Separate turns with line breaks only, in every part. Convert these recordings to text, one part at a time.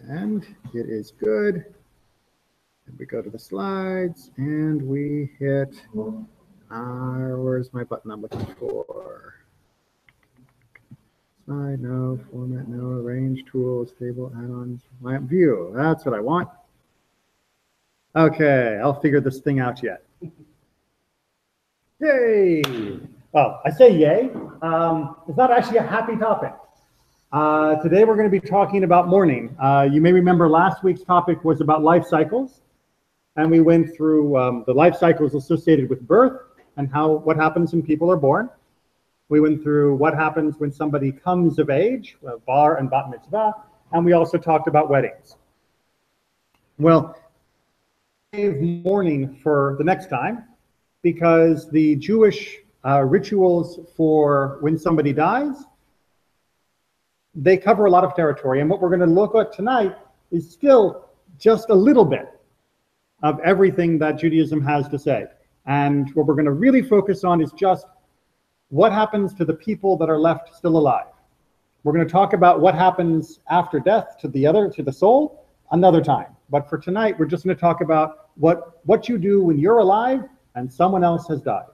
And it is good. And we go to the slides and we hit where's my button I'm looking for? Slide, no, format, no, arrange, tools, table, add-ons, my view. That's what I want. Okay, I'll figure this thing out yet. Yay! Well, I say yay. It's not actually a happy topic. Today we're going to be talking about mourning. You may remember last week's topic was about life cycles, and we went through the life cycles associated with birth and what happens when people are born. We went through what happens when somebody comes of age, bar and bat mitzvah, and we also talked about weddings. Well, save mourning for the next time because the Jewish rituals for when somebody dies, they cover a lot of territory. And what we're going to look at tonight is still just a little bit of everything that Judaism has to say. And what we're going to really focus on is just what happens to the people that are left still alive. We're going to talk about what happens after death to the soul another time. But for tonight, we're just going to talk about what you do when you're alive and someone else has died.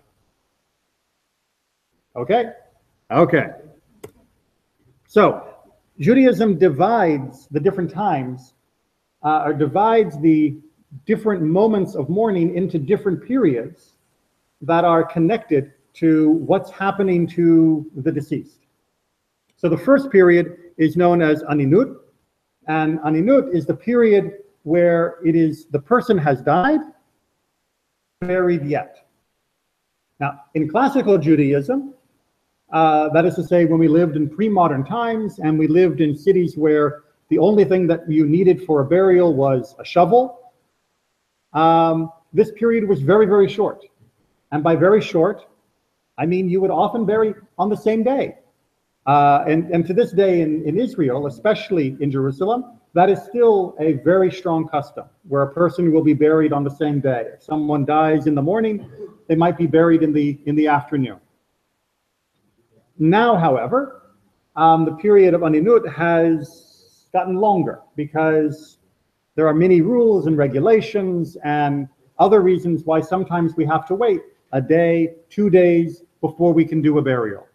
Okay? Okay. So Judaism divides the different times, or divides the different moments of mourning into different periods that are connected to what's happening to the deceased. So the first period is known as Aninut, and Aninut is the period where it is the person has died, buried yet. Now, in classical Judaism, that is to say, when we lived in pre-modern times and we lived in cities where the only thing that you needed for a burial was a shovel, this period was very, very short. And by very short, I mean you would often bury on the same day. And to this day in Israel, especially in Jerusalem, that is still a very strong custom where a person will be buried on the same day. If someone dies in the morning, they might be buried in the afternoon. Now, however, the period of Aninut has gotten longer because there are many rules and regulations and other reasons why sometimes we have to wait a day, 2 days before we can do a burial.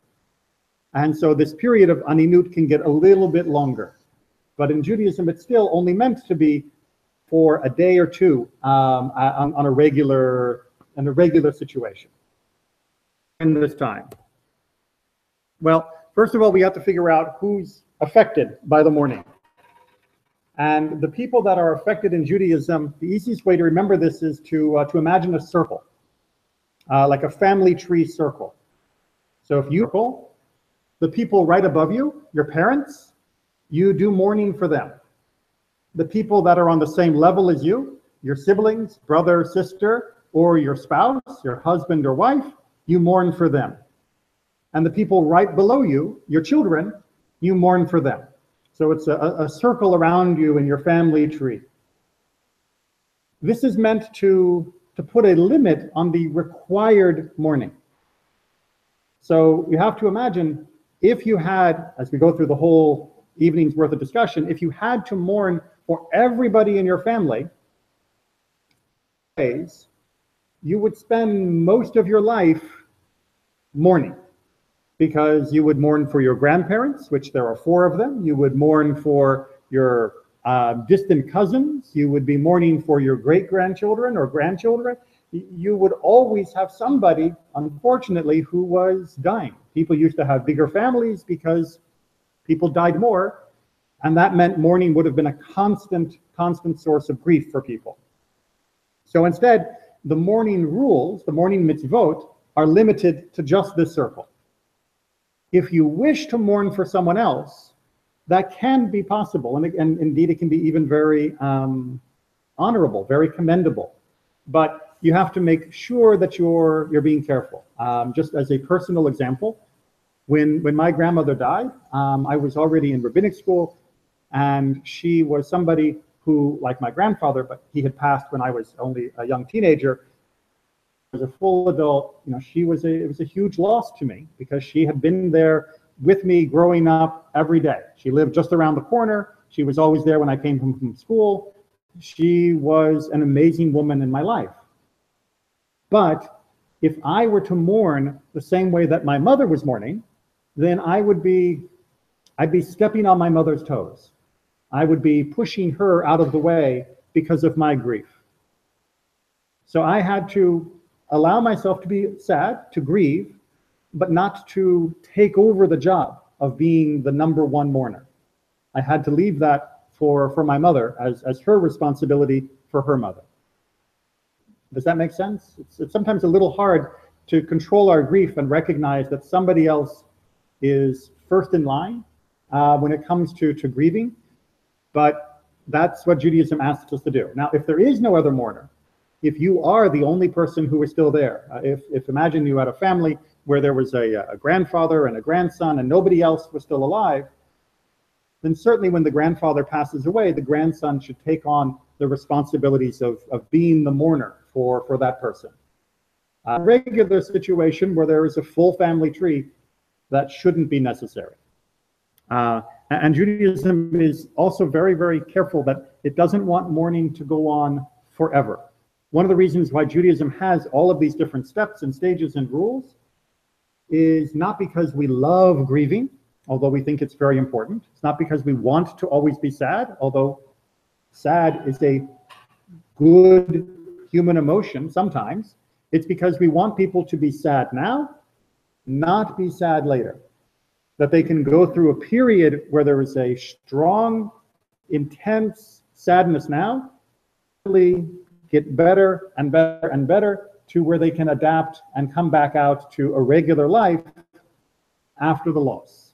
And so this period of Aninut can get a little bit longer. But in Judaism, it's still only meant to be for a day or two on a regular situation in this time. Well, first of all, we have to figure out who's affected by the mourning. And the people that are affected in Judaism, the easiest way to remember this is to imagine a circle, like a family tree circle. So if you the people right above you, your parents, you do mourning for them. The people that are on the same level as you, your siblings, brother, sister, or your spouse, your husband or wife, you mourn for them. And the people right below you, your children, you mourn for them. So it's a circle around you in your family tree. This is meant to put a limit on the required mourning. So you have to imagine if you had, as we go through the whole evening's worth of discussion, if you had to mourn for everybody in your family, you would spend most of your life mourning. Because you would mourn for your grandparents, which there are 4 of them. You would mourn for your distant cousins. You would be mourning for your great-grandchildren or grandchildren. You would always have somebody, unfortunately, who was dying. People used to have bigger families because people died more, and that meant mourning would have been a constant source of grief for people. So instead, the mourning rules, the mourning mitzvot, are limited to just this circle. If you wish to mourn for someone else, that can be possible, and indeed it can be even very honorable, very commendable. But you have to make sure that you're being careful. Just as a personal example, when my grandmother died, I was already in rabbinic school, and she was somebody who, like my grandfather, but he had passed when I was only a young teenager. As a full adult, it was a huge loss to me because she had been there with me growing up every day. She lived just around the corner. She was always there when I came home from school. She was an amazing woman in my life. But if I were to mourn the same way that my mother was mourning, then I'd be stepping on my mother's toes. I would be pushing her out of the way because of my grief. So I had to allow myself to be sad, to grieve, but not to take over the job of being the number one mourner. I had to leave that for my mother as her responsibility for her mother. Does that make sense? It's sometimes a little hard to control our grief and recognize that somebody else is first in line when it comes to grieving, but that's what Judaism asks us to do. Now, if there is no other mourner, if you are the only person who is still there, if imagine you had a family where there was a grandfather and a grandson and nobody else was still alive, then certainly when the grandfather passes away, the grandson should take on the responsibilities of being the mourner for that person. A regular situation where there is a full family tree, that shouldn't be necessary. And Judaism is also very, very careful that it doesn't want mourning to go on forever. One of the reasons why Judaism has all of these different steps and stages and rules is not because we love grieving, although we think it's very important. It's not because we want to always be sad, although sad is a good human emotion sometimes. It's because we want people to be sad now, not be sad later. That they can go through a period where there is a strong, intense sadness now, really get better and better and better to where they can adapt and come back out to a regular life after the loss.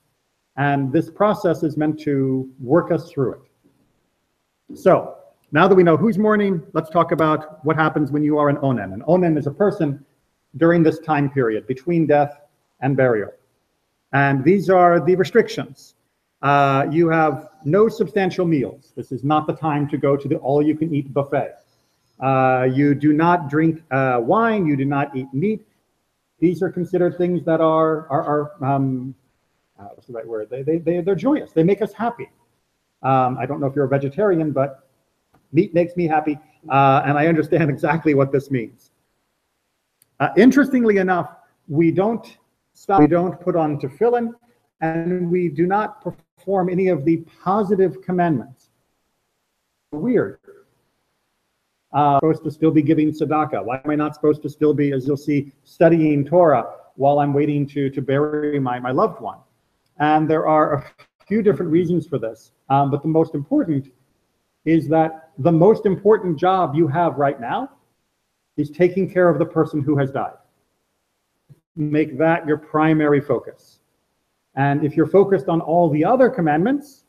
And this process is meant to work us through it. So now that we know who's mourning, let's talk about what happens when you are an onen. An onen is a person during this time period between death and burial. And these are the restrictions. You have no substantial meals. This is not the time to go to the all-you-can-eat buffet. You do not drink wine. You do not eat meat. These are considered things that are what's the right word? They're joyous. They make us happy. I don't know if you're a vegetarian, but meat makes me happy, and I understand exactly what this means. Interestingly enough, we don't put on tefillin, and we do not perform any of the positive commandments. Weird. Supposed to still be giving tzedakah. Why am I not supposed to still be, as you'll see, studying Torah while I'm waiting to bury my loved one? And there are a few different reasons for this, but the most important is that the most important job you have right now is taking care of the person who has died. Make that your primary focus. And if you're focused on all the other commandments,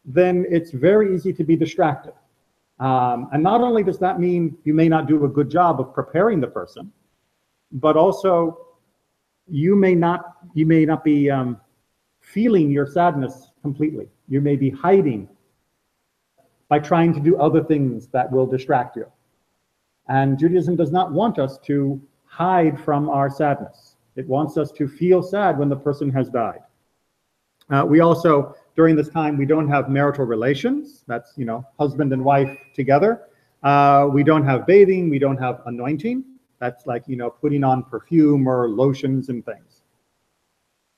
then it's very easy to be distracted. And not only does that mean you may not do a good job of preparing the person, but also you may not be feeling your sadness completely. You may be hiding by trying to do other things that will distract you. And Judaism does not want us to hide from our sadness. It wants us to feel sad when the person has died. We also, during this time, we don't have marital relations. That's, husband and wife together. We don't have bathing. We don't have anointing. That's like, putting on perfume or lotions and things.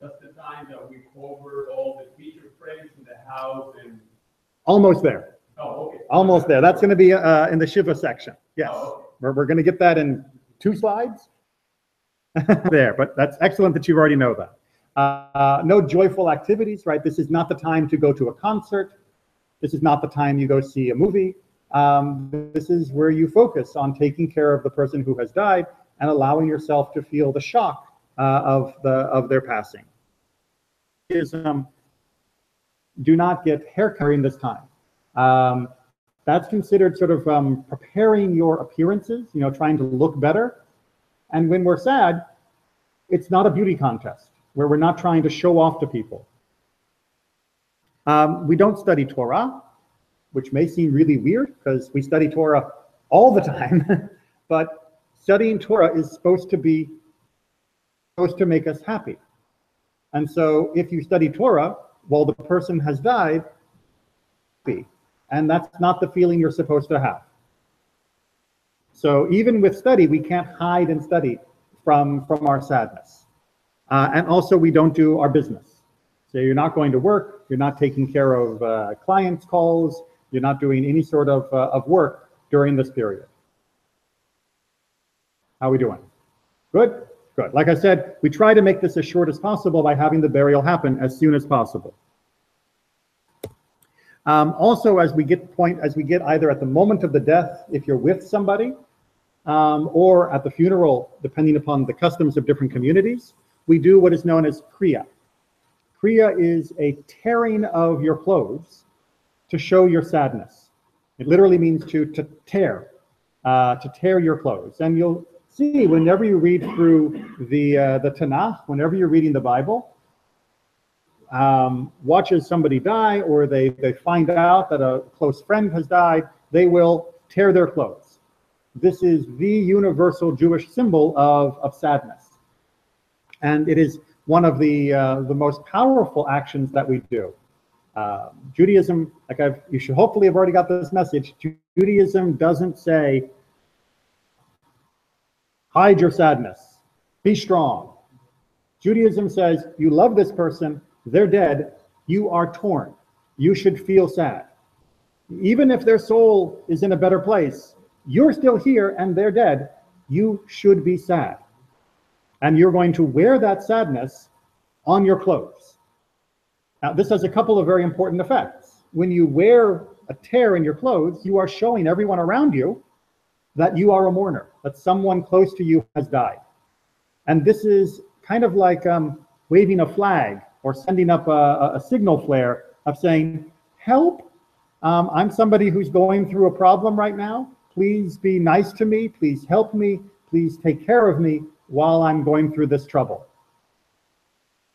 That's the time that we cover all the feature frames in the house and...
Almost there.
Oh, okay.
Almost there. That's going to be in the Shiva section. Yes.
Oh,
okay. We're going to get that in 2 slides. There, but that's excellent that you already know that. No joyful activities, right? This is not the time to go to a concert. This is not the time you go see a movie. This is where you focus on taking care of the person who has died and allowing yourself to feel the shock of their passing. Do not get hair during this time. That's considered sort of preparing your appearances, trying to look better. And when we're sad, it's not a beauty contest where we're not trying to show off to people. We don't study Torah, which may seem really weird because we study Torah all the time, but studying Torah is supposed to make us happy. And so if you study Torah while the person has died, happy, and that's not the feeling you're supposed to have. So even with study, we can't hide and study from our sadness. And also, we don't do our business. So you're not going to work, you're not taking care of clients' calls, you're not doing any sort of work during this period. How are we doing? Good? Good. Like I said, we try to make this as short as possible by having the burial happen as soon as possible. Also, as we get either at the moment of the death, if you're with somebody, or at the funeral, depending upon the customs of different communities, we do what is known as kriya. Kriya is a tearing of your clothes to show your sadness. It literally means to tear your clothes. And you'll see whenever you read through the Tanakh, whenever you're reading the Bible, watches somebody die, or they find out that a close friend has died, they will tear their clothes. This is the universal Jewish symbol of sadness. And it is one of the most powerful actions that we do. Judaism, you should hopefully have already got this message, Judaism doesn't say, hide your sadness, be strong. Judaism says, you love this person, they're dead, you are torn. You should feel sad. Even if their soul is in a better place, you're still here and they're dead, you should be sad. And you're going to wear that sadness on your clothes. Now, this has a couple of very important effects. When you wear a tear in your clothes, you are showing everyone around you that you are a mourner, that someone close to you has died. And this is kind of like waving a flag or sending up a signal flare of saying, help, I'm somebody who's going through a problem right now. Please be nice to me. Please help me. Please take care of me while I'm going through this trouble.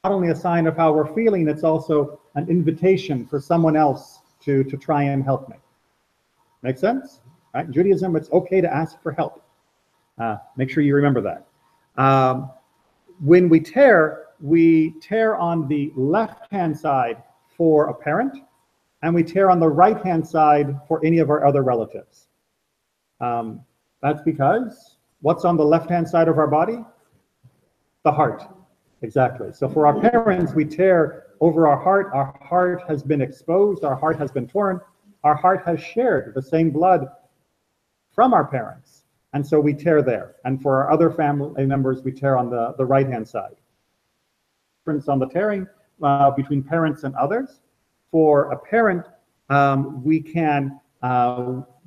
Not only a sign of how we're feeling, it's also an invitation for someone else to try and help me. Make sense? Right? In Judaism, it's okay to ask for help. Make sure you remember that. When we tear on the left-hand side for a parent, and we tear on the right-hand side for any of our other relatives. That's because what's on the left-hand side of our body? The heart. Exactly. So for our parents, we tear over our heart. Our heart has been exposed. Our heart has been torn. Our heart has shared the same blood from our parents. And so we tear there. And for our other family members, we tear on the right-hand side. Difference on the tearing between parents and others. For a parent, we can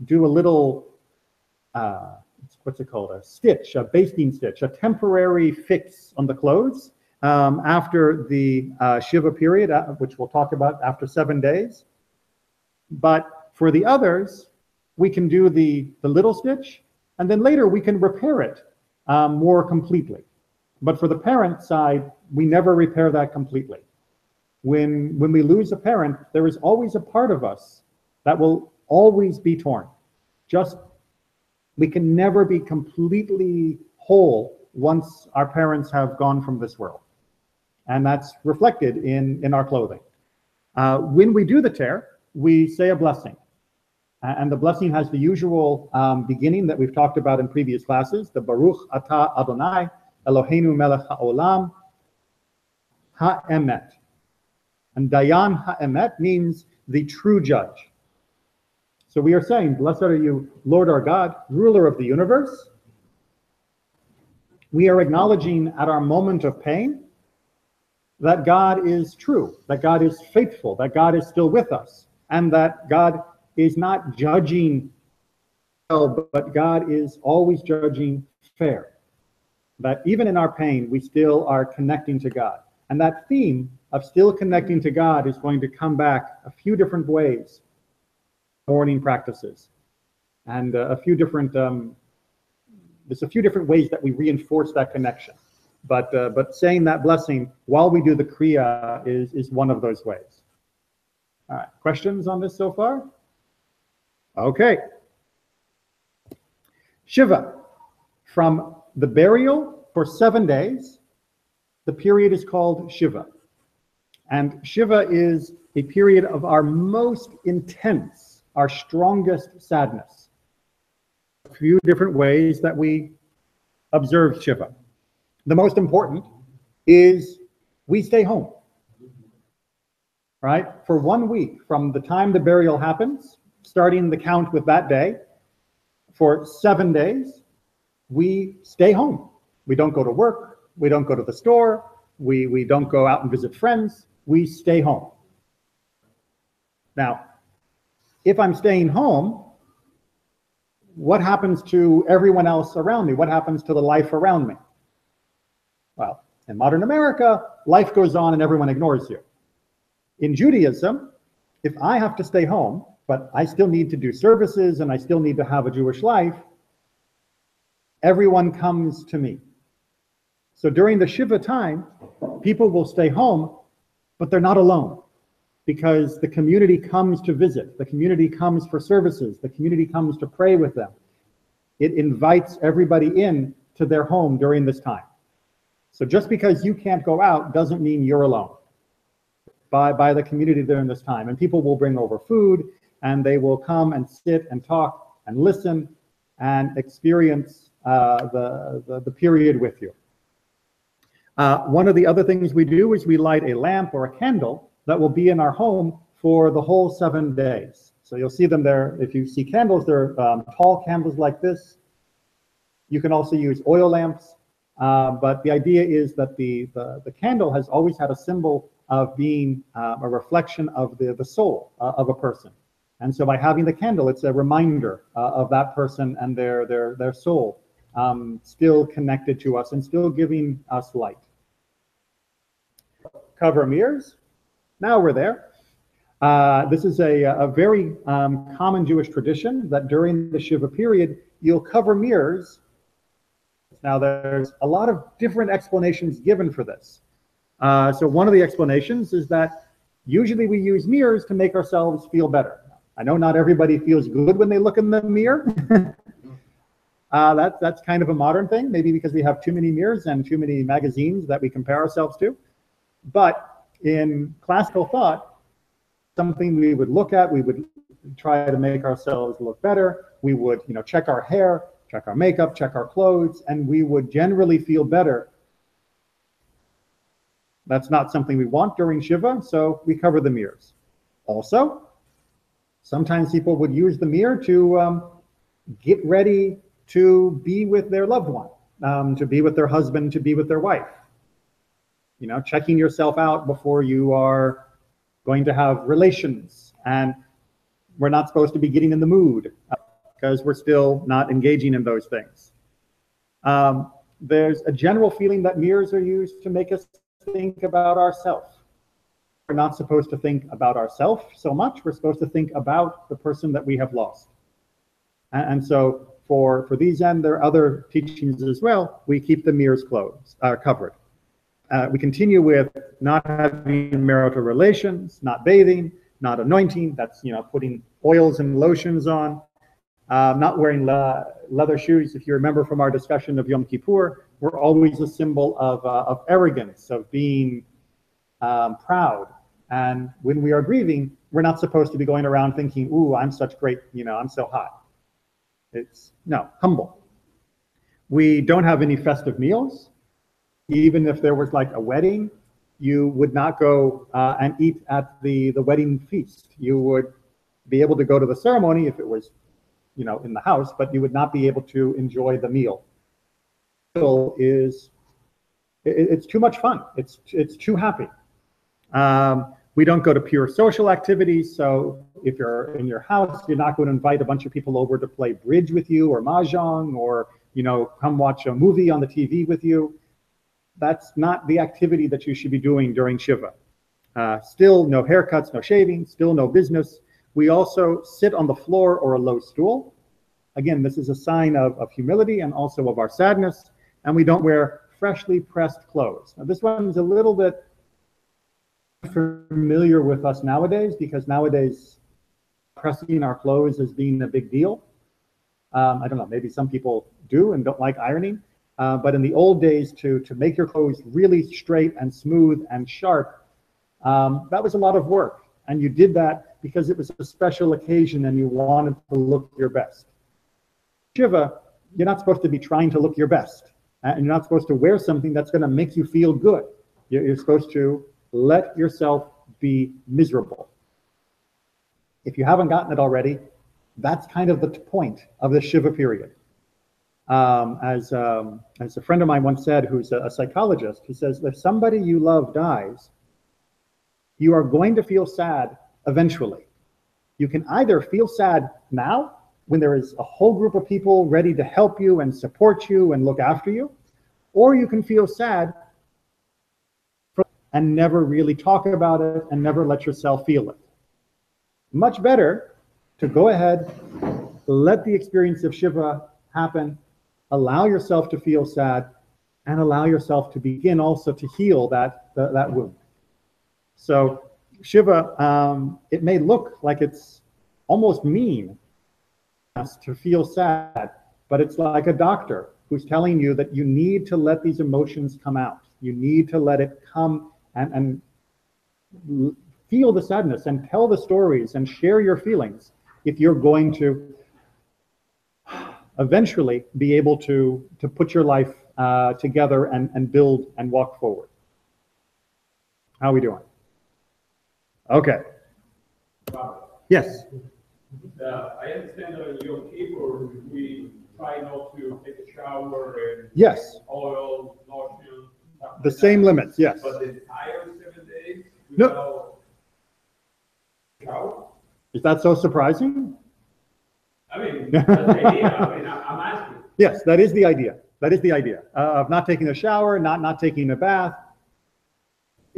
do a little, what's it called? A stitch, a basting stitch, a temporary fix on the clothes after the Shiva period, which we'll talk about after 7 days. But for the others, we can do the little stitch, and then later we can repair it more completely. But for the parent side, we never repair that completely. When we lose a parent, there is always a part of us that will always be torn. We can never be completely whole once our parents have gone from this world. And that's reflected in our clothing. When we do the tear, we say a blessing. And the blessing has the usual beginning that we've talked about in previous classes, the Baruch Atah Adonai, Eloheinu melech ha'olam, ha'emet. And Dayan ha'emet means the true judge. So we are saying, blessed are you, Lord our God, ruler of the universe. We are acknowledging at our moment of pain that God is true, that God is faithful, that God is still with us, and that God is not judging well, but God is always judging fair. That even in our pain, we still are connecting to God. And that theme of still connecting to God is going to come back a few different ways. Mourning practices, and there's a few different ways that we reinforce that connection. But saying that blessing while we do the kriya is one of those ways. All right, questions on this so far? Okay. Shiva, from the burial for 7 days, the period is called Shiva. And Shiva is a period of our most intense, our strongest sadness. A few different ways that we observe Shiva. The most important is we stay home, right? For 1 week from the time the burial happens, starting the count with that day, for 7 days, we stay home. We don't go to work, we don't go to the store, we don't go out and visit friends, we stay home. Now, if I'm staying home, what happens to everyone else around me? What happens to the life around me? Well, in modern America, life goes on and everyone ignores you. In Judaism, if I have to stay home, but I still need to do services and I still need to have a Jewish life, everyone comes to me. So during the Shiva time, people will stay home, but they're not alone, because the community comes to visit, the community comes for services, the community comes to pray with them. It invites everybody in to their home during this time. So just because you can't go out doesn't mean you're alone by the community during this time. And people will bring over food, and they will come and sit and talk and listen and experience the period with you. One of the other things we do is we light a lamp or a candle that will be in our home for the whole 7 days. So you'll see them there. If you see candles, they're tall candles like this. You can also use oil lamps, but the idea is that the candle has always had a symbol of being a reflection of the soul of a person. And so by having the candle, it's a reminder of that person and their soul still connected to us and still giving us light. Cover mirrors. Now we're there. This is a very common Jewish tradition that during the Shiva period, you'll cover mirrors. Now there's a lot of different explanations given for this. So one of the explanations is that usually we use mirrors to make ourselves feel better. I know not everybody feels good when they look in the mirror. That's kind of a modern thing, maybe because we have too many mirrors and too many magazines that we compare ourselves to. But in classical thought, something we would look at, we would try to make ourselves look better. We would, check our hair, check our makeup, check our clothes, and we would generally feel better. That's not something we want during Shiva, so we cover the mirrors. Also, sometimes people would use the mirror to get ready to be with their loved one, to be with their husband, to be with their wife. Checking yourself out before you are going to have relations. And we're not supposed to be getting in the mood because we're still not engaging in those things. There's a general feeling that mirrors are used to make us think about ourselves. We're not supposed to think about ourselves so much. We're supposed to think about the person that we have lost. And so for these and there are other teachings as well, we keep the mirrors covered. We continue with not having marital relations, not bathing, not anointing. That's, putting oils and lotions on. Not wearing leather shoes. If you remember from our discussion of Yom Kippur, we're always a symbol of arrogance, of being proud. And when we are grieving, we're not supposed to be going around thinking, ooh, I'm such great, I'm so hot. It's, no, humble. We don't have any festive meals. Even if there was like a wedding, you would not go and eat at the wedding feast. You would be able to go to the ceremony if it was, in the house, but you would not be able to enjoy the meal. It's too much fun. It's too happy. We don't go to pure social activities. So if you're in your house, you're not going to invite a bunch of people over to play bridge with you or mahjong or, come watch a movie on the TV with you. That's not the activity that you should be doing during Shiva. Still no haircuts, no shaving, still no business. We also sit on the floor or a low stool. Again, this is a sign of humility and also of our sadness. And we don't wear freshly pressed clothes. Now, this one's a little bit familiar with us nowadays because nowadays pressing our clothes is being a big deal. I don't know, maybe some people do and don't like ironing. But in the old days, to make your clothes really straight and smooth and sharp, that was a lot of work. and you did that because it was a special occasion and you wanted to look your best. Shiva, you're not supposed to be trying to look your best, and you're not supposed to wear something that's going to make you feel good. You're supposed to let yourself be miserable. If you haven't gotten it already, that's kind of the point of the Shiva period. As a friend of mine once said, who's a psychologist, he says, if somebody you love dies, you are going to feel sad eventually. You can either feel sad now, when there is a whole group of people ready to help you and support you and look after you, or you can feel sad and never really talk about it and never let yourself feel it. Much better to go ahead, let the experience of Shiva happen, allow yourself to feel sad, and allow yourself to begin also to heal that wound. So Shiva, it may look like it's almost mean to feel sad, but it's like a doctor who's telling you that you need to let these emotions come out. You need to let it come and feel the sadness and tell the stories and share your feelings if you're going to eventually be able to put your life together and build and walk forward. How are we doing? Okay. Yes.
I understand that in Yom Kippur, we try not to take a shower and
yes,
oil, lotion.
The same limits, yes.
But the entire 7 days
No.
without shower?
Is that so surprising?
I mean, that's the idea. I mean, I'm asking.
Yes, that is the idea. That is the idea of not taking a shower, not taking a bath.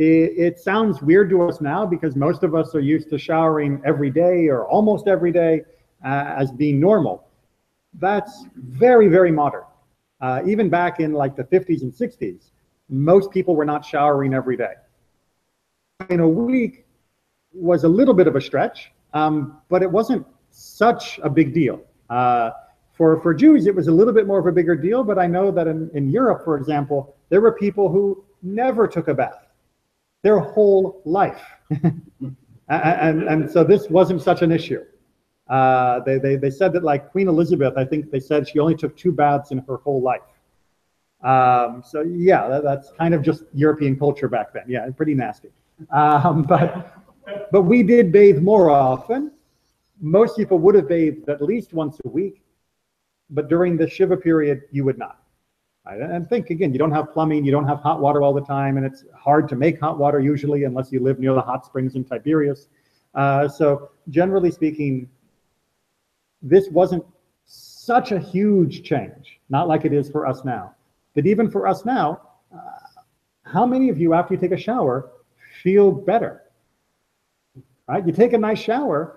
It sounds weird to us now because most of us are used to showering every day or almost every day as being normal. That's very, very modern. Even back in like the 50s and 60s, most people were not showering every day. In a week was a little bit of a stretch, but it wasn't such a big deal. For Jews, it was a little bit more of a bigger deal, but I know that in Europe, for example, there were people who never took a bath their whole life. and so this wasn't such an issue. They said that like Queen Elizabeth, I think they said she only took 2 baths in her whole life. So yeah, that's kind of just European culture back then. Yeah, pretty nasty. But we did bathe more often. Most people would have bathed at least once a week, but during the Shiva period, you would not. Right? And think again, you don't have plumbing, you don't have hot water all the time, and it's hard to make hot water usually unless you live near the hot springs in Tiberias. So generally speaking, this wasn't such a huge change, not like it is for us now. But even for us now, how many of you, after you take a shower, feel better? Right? You take a nice shower,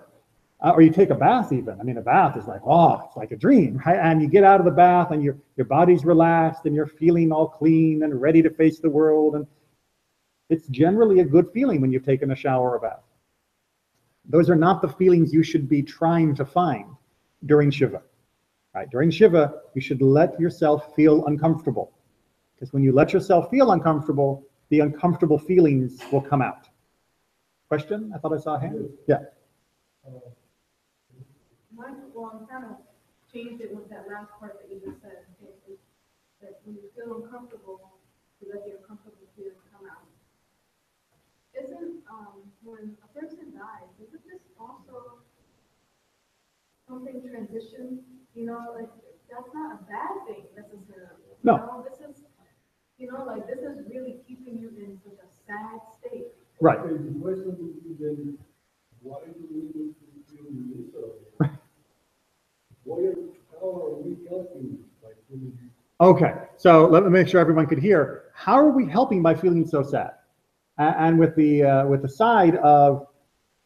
or you take a bath even. I mean, a bath is like, oh, it's like a dream, right? And you get out of the bath and your body's relaxed and you're feeling all clean and ready to face the world. And it's generally a good feeling when you've taken a shower or a bath. Those are not the feelings you should be trying to find during Shiva. Right? During Shiva, you should let yourself feel uncomfortable. Because when you let yourself feel uncomfortable, the uncomfortable feelings will come out. Question? I thought I saw a hand. Yeah.
Well, kind of changed it with that last part that you just said. That when you feel uncomfortable, you let the uncomfortable feelings come out. Isn't when a person dies, isn't this also something transition? You know, like that's not a bad thing necessarily.
No.
You know, this is, you know, like this is really keeping you in such a sad state.
Right.
The question would be then, why do we need to feel miserable? How are we helping by feeling?
Okay, so let me make sure everyone could hear. How are we helping by feeling so sad? And with the side of,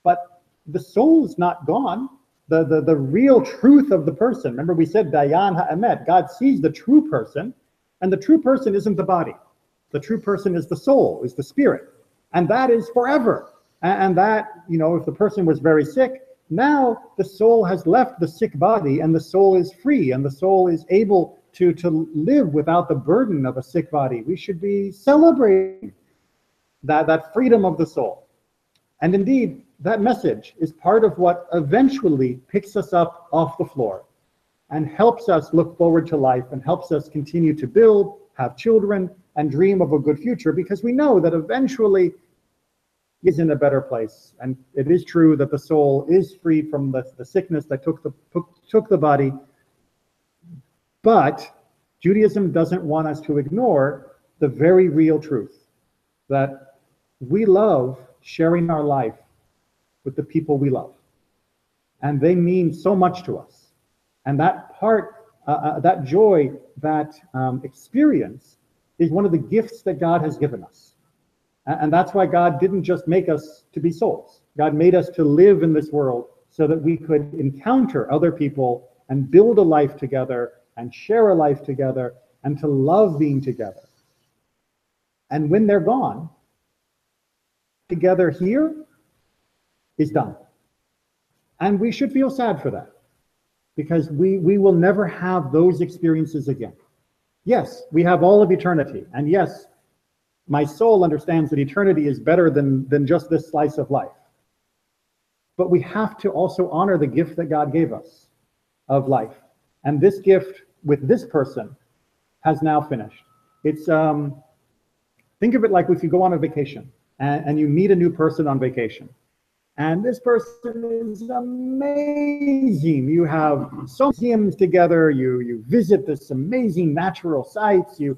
but the soul's not gone. The real truth of the person. Remember we said Dayan Ha'emet. God sees the true person, and the true person isn't the body. The true person is the soul, is the spirit, and that is forever. And that, you know, if the person was very sick, now the soul has left the sick body and the soul is free and the soul is able to live without the burden of a sick body. We should be celebrating that freedom of the soul. And indeed, that message is part of what eventually picks us up off the floor and helps us look forward to life and helps us continue to build, have children, and dream of a good future, because we know that eventually is in a better place. And it is true that the soul is freed from the sickness that took the body. But Judaism doesn't want us to ignore the very real truth that we love sharing our life with the people we love. And they mean so much to us. And that part, that joy, that experience is one of the gifts that God has given us. And that's why God didn't just make us to be souls. God made us to live in this world so that we could encounter other people and build a life together and share a life together and to love being together. And when they're gone, together here is done. And we should feel sad for that, because we will never have those experiences again. Yes, we have all of eternity. And yes, my soul understands that eternity is better than just this slice of life. But we have to also honor the gift that God gave us of life. And this gift with this person has now finished. It's, think of it like if you go on a vacation and you meet a new person on vacation. And this person is amazing. You have so many museums together. You visit this amazing natural sites. You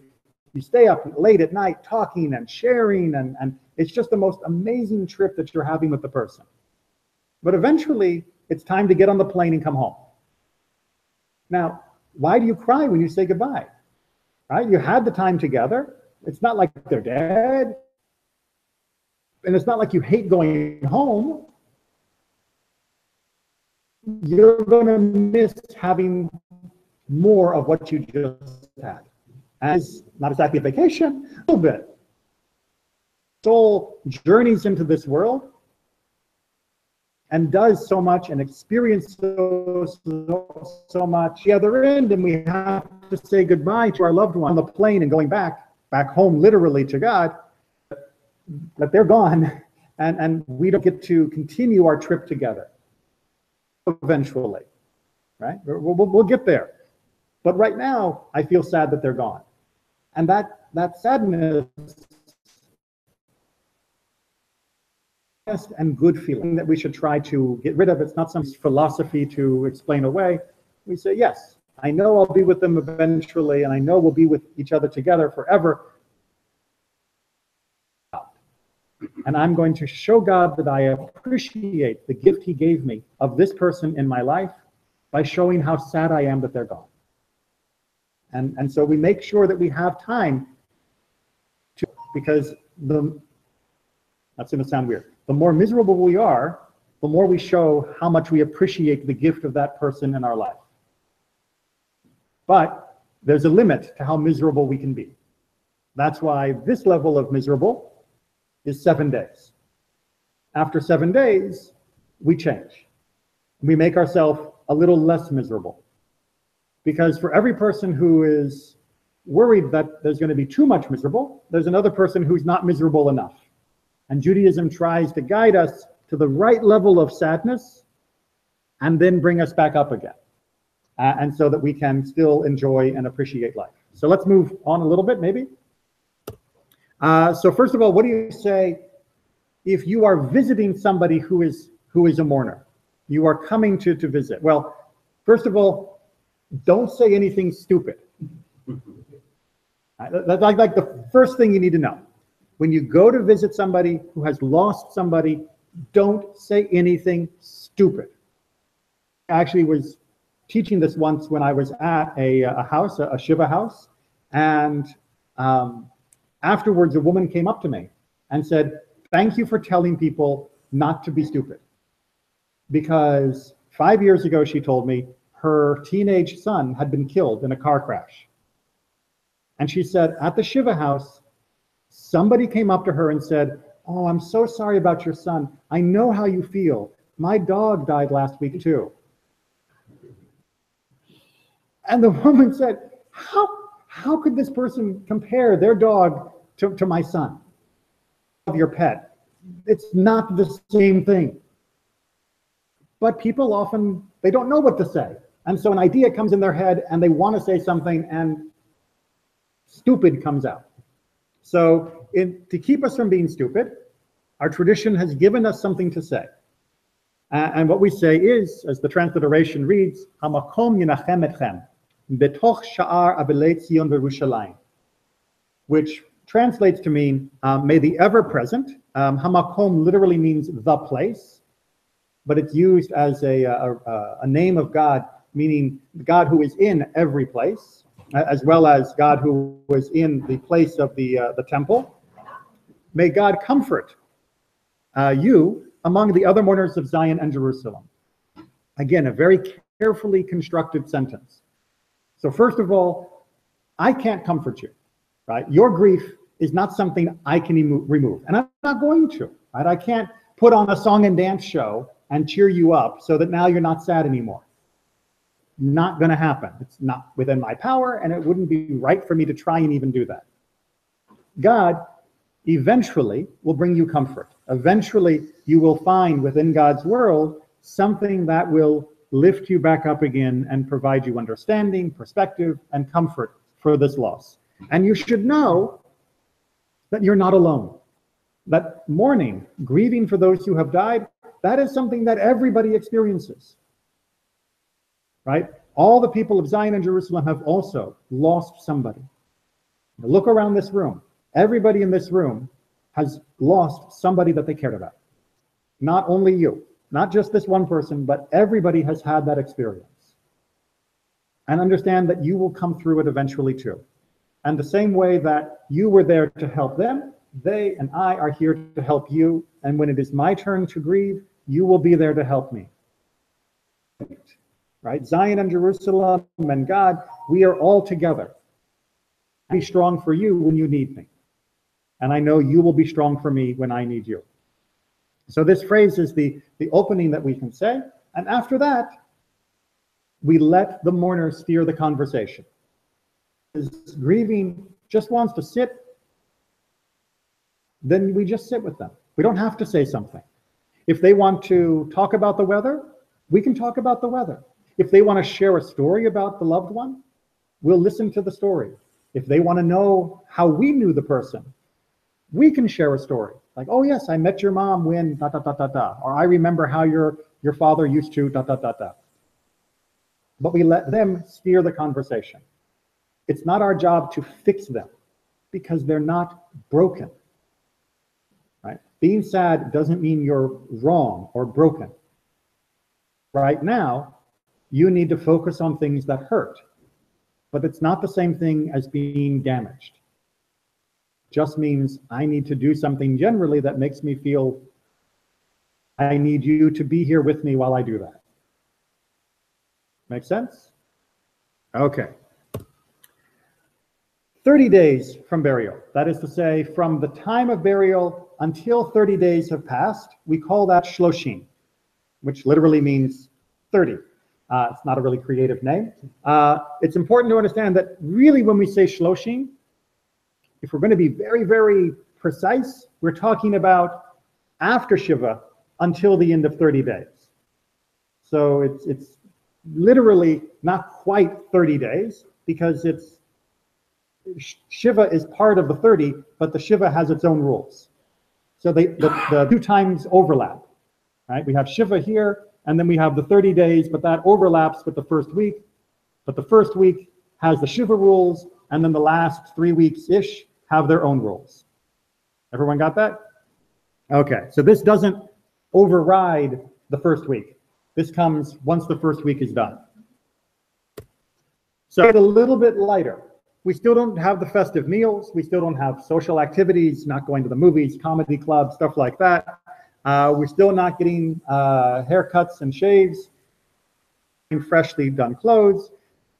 stay up late at night talking and sharing. And it's just the most amazing trip that you're having with the person. But eventually, it's time to get on the plane and come home. Now, why do you cry when you say goodbye? Right? You had the time together. It's not like they're dead. And it's not like you hate going home. You're going to miss having more of what you just had. And it's not exactly a vacation, a little bit. Soul journeys into this world and does so much and experiences so much. The other end, and we have to say goodbye to our loved one on the plane and going back home literally to God, that they're gone and we don't get to continue our trip together eventually, right? We'll get there. But right now, I feel sad that they're gone. And that sadness and good feeling that we should try to get rid of. It's not some philosophy to explain away. We say, yes, I know I'll be with them eventually, and I know we'll be with each other together forever. And I'm going to show God that I appreciate the gift he gave me of this person in my life by showing how sad I am that they're gone. And so we make sure that we have time to, because that's going to sound weird. The more miserable we are, the more we show how much we appreciate the gift of that person in our life. But there's a limit to how miserable we can be. That's why this level of miserable is 7 days. After 7 days, we change. We make ourselves a little less miserable. Because for every person who is worried that there's going to be too much miserable, there's another person who's not miserable enough. And Judaism tries to guide us to the right level of sadness and then bring us back up again. And so that we can still enjoy and appreciate life. So let's move on a little bit, maybe. So first of all, what do you say if you are visiting somebody who is a mourner? You are coming to visit. Well, first of all, don't say anything stupid. That's like the first thing you need to know. When you go to visit somebody who has lost somebody, don't say anything stupid. I actually was teaching this once when I was at a house, a Shiva house, and afterwards a woman came up to me and said, "Thank you for telling people not to be stupid." Because 5 years ago, she told me, her teenage son had been killed in a car crash. And she said, at the Shiva house, somebody came up to her and said, "Oh, I'm so sorry about your son. I know how you feel. My dog died last week too." And the woman said, how could this person compare their dog to my son, of your pet? It's not the same thing. But people often, they don't know what to say. And so an idea comes in their head and they want to say something and stupid comes out. So to keep us from being stupid, our tradition has given us something to say. And what we say is, as the transliteration reads, Hamakom yinachem etchem, betoch sha'ar abelei Tzion v'Yerushalayim, which translates to mean, may the ever-present. Hamakom literally means the place, but it's used as a name of God, meaning God who is in every place, as well as God who was in the place of the temple. May God comfort you among the other mourners of Zion and Jerusalem. Again, a very carefully constructed sentence. So first of all, I can't comfort you, right? Your grief is not something I can remove, and I'm not going to, right? I can't put on a song and dance show and cheer you up so that now you're not sad anymore. Not going to happen. It's not within my power, and it wouldn't be right for me to try and even do that. God eventually will bring you comfort. Eventually, you will find within God's world something that will lift you back up again and provide you understanding, perspective, and comfort for this loss. And you should know that you're not alone. That mourning, grieving for those who have died, that is something that everybody experiences. Right? All the people of Zion and Jerusalem have also lost somebody. Look around this room. Everybody in this room has lost somebody that they cared about. Not only you, not just this one person, but everybody has had that experience. And understand that you will come through it eventually too. And the same way that you were there to help them, they and I are here to help you. And when it is my turn to grieve, you will be there to help me. Right? Zion and Jerusalem and God, we are all together. Be strong for you when you need me. And I know you will be strong for me when I need you. So this phrase is the opening that we can say. And after that, we let the mourner steer the conversation. If grieving just wants to sit, then we just sit with them. We don't have to say something. If they want to talk about the weather, we can talk about the weather. If they want to share a story about the loved one, we'll listen to the story. If they want to know how we knew the person, we can share a story. Like, oh yes, I met your mom when da da da da da, or I remember how your father used to da da da da. But we let them steer the conversation. It's not our job to fix them because they're not broken. Right? Being sad doesn't mean you're wrong or broken. Right now, you need to focus on things that hurt, but it's not the same thing as being damaged. Just means I need to do something generally that makes me feel I need you to be here with me while I do that. Make sense? Okay. 30 days from burial. That is to say, from the time of burial until 30 days have passed, we call that Shloshim, which literally means 30. It's not a really creative name. It's important to understand that really when we say Shloshim, if we're going to be very, very precise, we're talking about after Shiva until the end of 30 days. So it's literally not quite 30 days because Shiva is part of the 30, but the Shiva has its own rules. So the two times overlap, right? We have Shiva here, and then we have the 30 days, but that overlaps with the first week. But the first week has the Shiva rules, and then the last 3 weeks-ish have their own rules. Everyone got that? Okay, so this doesn't override the first week. This comes once the first week is done. So it's a little bit lighter. We still don't have the festive meals. We still don't have social activities, not going to the movies, comedy clubs, stuff like that. We're still not getting haircuts and shaves, freshly done clothes.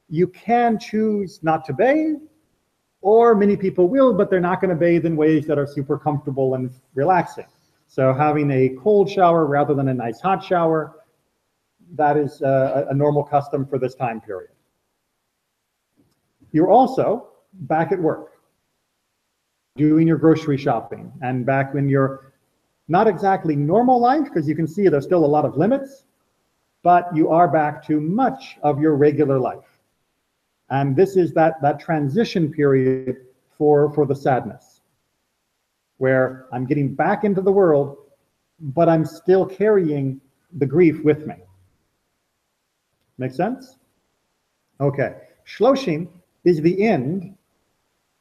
You can choose not to bathe, or many people will, but they're not going to bathe in ways that are super comfortable and relaxing. So having a cold shower rather than a nice hot shower, that is a normal custom for this time period. You're also back at work, doing your grocery shopping, and back when you're Not exactly normal life, because you can see there's still a lot of limits, but you are back to much of your regular life. And this is that transition period for the sadness, where I'm getting back into the world, but I'm still carrying the grief with me. Make sense? Okay. Shloshim is the end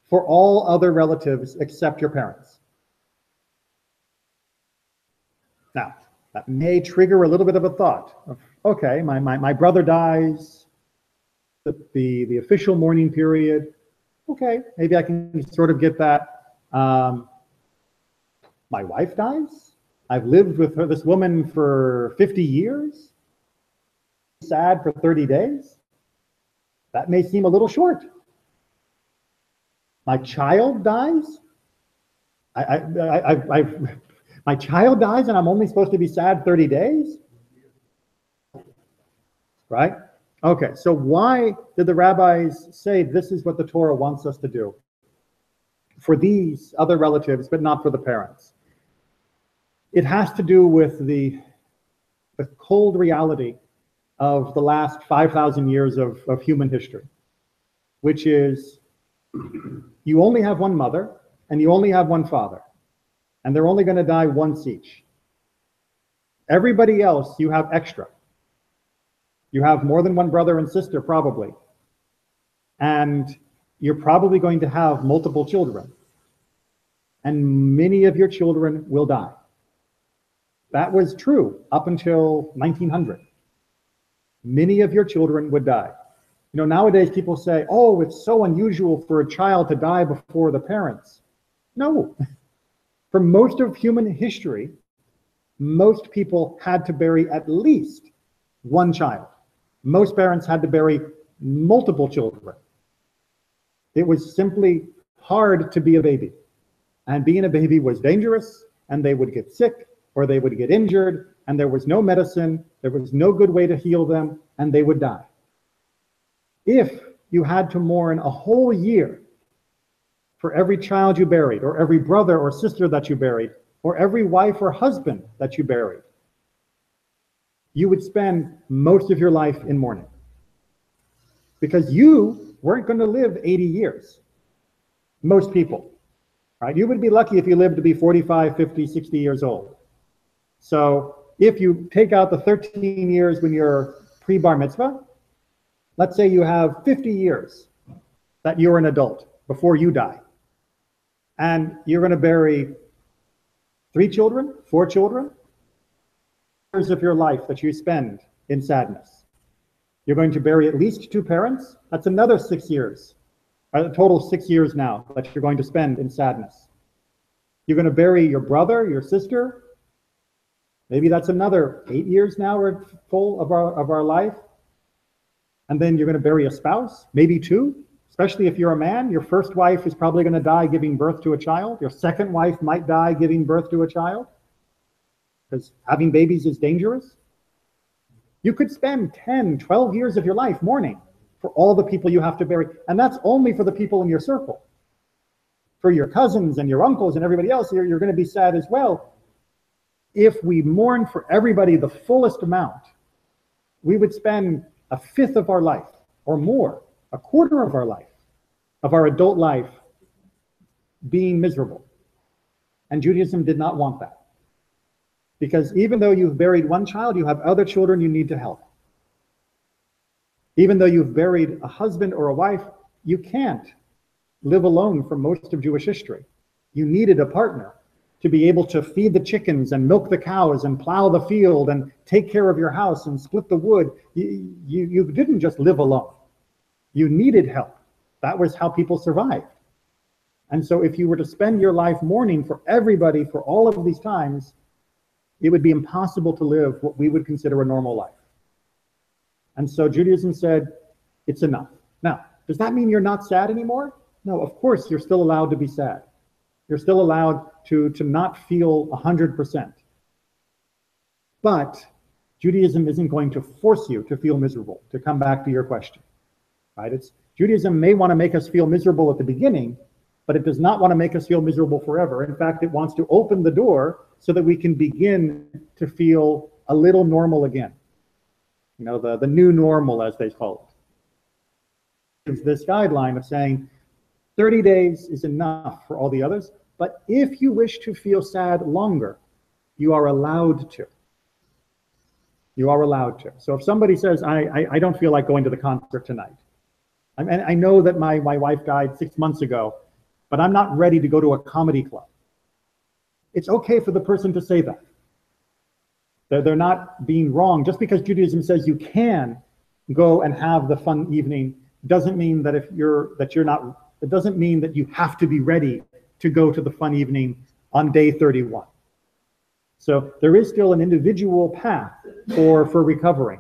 for all other relatives except your parents. Now, that may trigger a little bit of a thought of, okay, my brother dies, the official mourning period, okay, maybe I can sort of get that. My wife dies. I've lived with this woman for 50 years. Sad for 30 days. That may seem a little short. My child dies. My child dies and I'm only supposed to be sad 30 days? Right? Okay, so why did the rabbis say this is what the Torah wants us to do for these other relatives, but not for the parents? It has to do with the cold reality of the last 5,000 years of human history, which is you only have one mother and you only have one father, and they're only going to die once each. Everybody else, you have extra. You have more than one brother and sister, probably. And you're probably going to have multiple children. And many of your children will die. That was true up until 1900. Many of your children would die. You know, nowadays people say, oh, it's so unusual for a child to die before the parents. No. For most of human history, most people had to bury at least one child. Most parents had to bury multiple children. It was simply hard to be a baby. And being a baby was dangerous, and they would get sick, or they would get injured, and there was no medicine, there was no good way to heal them, and they would die. If you had to mourn a whole year for every child you buried, or every brother or sister that you buried, or every wife or husband that you buried, you would spend most of your life in mourning. Because you weren't going to live 80 years. Most people, right? You would be lucky if you lived to be 45, 50, 60 years old. So if you take out the 13 years when you're pre-bar mitzvah, let's say you have 50 years that you're an adult before you die. And you're going to bury 3 children, 4 children, years of your life that you spend in sadness. You're going to bury at least 2 parents. That's another 6 years. A total 6 years now that you're going to spend in sadness. You're going to bury your brother, your sister. Maybe that's another 8 years now or full of our life. And then you're going to bury a spouse, maybe 2. Especially if you're a man, your first wife is probably going to die giving birth to a child. Your second wife might die giving birth to a child, because having babies is dangerous. You could spend 10, 12 years of your life mourning for all the people you have to bury. And that's only for the people in your circle. For your cousins and your uncles and everybody else, you're going to be sad as well. If we mourn for everybody the fullest amount, we would spend 1/5 of our life or more, 1/4 of our life, of our adult life, being miserable. And Judaism did not want that. Because even though you've buried one child, you have other children you need to help. Even though you've buried a husband or a wife, you can't live alone for most of Jewish history. You needed a partner to be able to feed the chickens and milk the cows and plow the field and take care of your house and split the wood. You didn't just live alone. You needed help. That was how people survived. And so if you were to spend your life mourning for everybody for all of these times, it would be impossible to live what we would consider a normal life. And so Judaism said, it's enough. Now, does that mean you're not sad anymore? No, of course, you're still allowed to be sad. You're still allowed to not feel 100%. But Judaism isn't going to force you to feel miserable, to come back to your question. Right? Judaism may want to make us feel miserable at the beginning, but it does not want to make us feel miserable forever. In fact, it wants to open the door so that we can begin to feel a little normal again. You know, the new normal, as they call it. It's this guideline of saying 30 days is enough for all the others, but if you wish to feel sad longer, you are allowed to. You are allowed to. So if somebody says, I don't feel like going to the concert tonight, and I know that my wife died 6 months ago, but I'm not ready to go to a comedy club. It's okay for the person to say that. They're not being wrong. Just because Judaism says you can go and have the fun evening doesn't mean that it doesn't mean that you have to be ready to go to the fun evening on day 31. So there is still an individual path for recovering.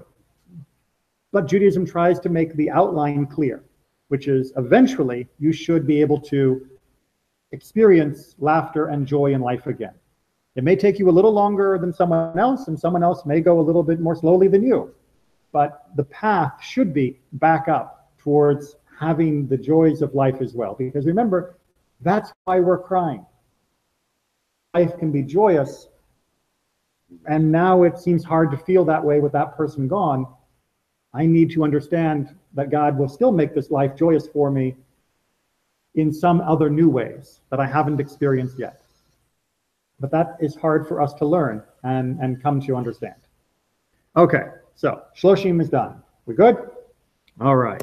But Judaism tries to make the outline clear, which is eventually you should be able to experience laughter and joy in life again. It may take you a little longer than someone else, and someone else may go a little bit more slowly than you. But the path should be back up towards having the joys of life as well. Because remember, that's why we're crying. Life can be joyous, and now it seems hard to feel that way with that person gone. I need to understand that God will still make this life joyous for me in some other new ways that I haven't experienced yet. But that is hard for us to learn and come to understand. Okay, so Shloshim is done. We good? All right.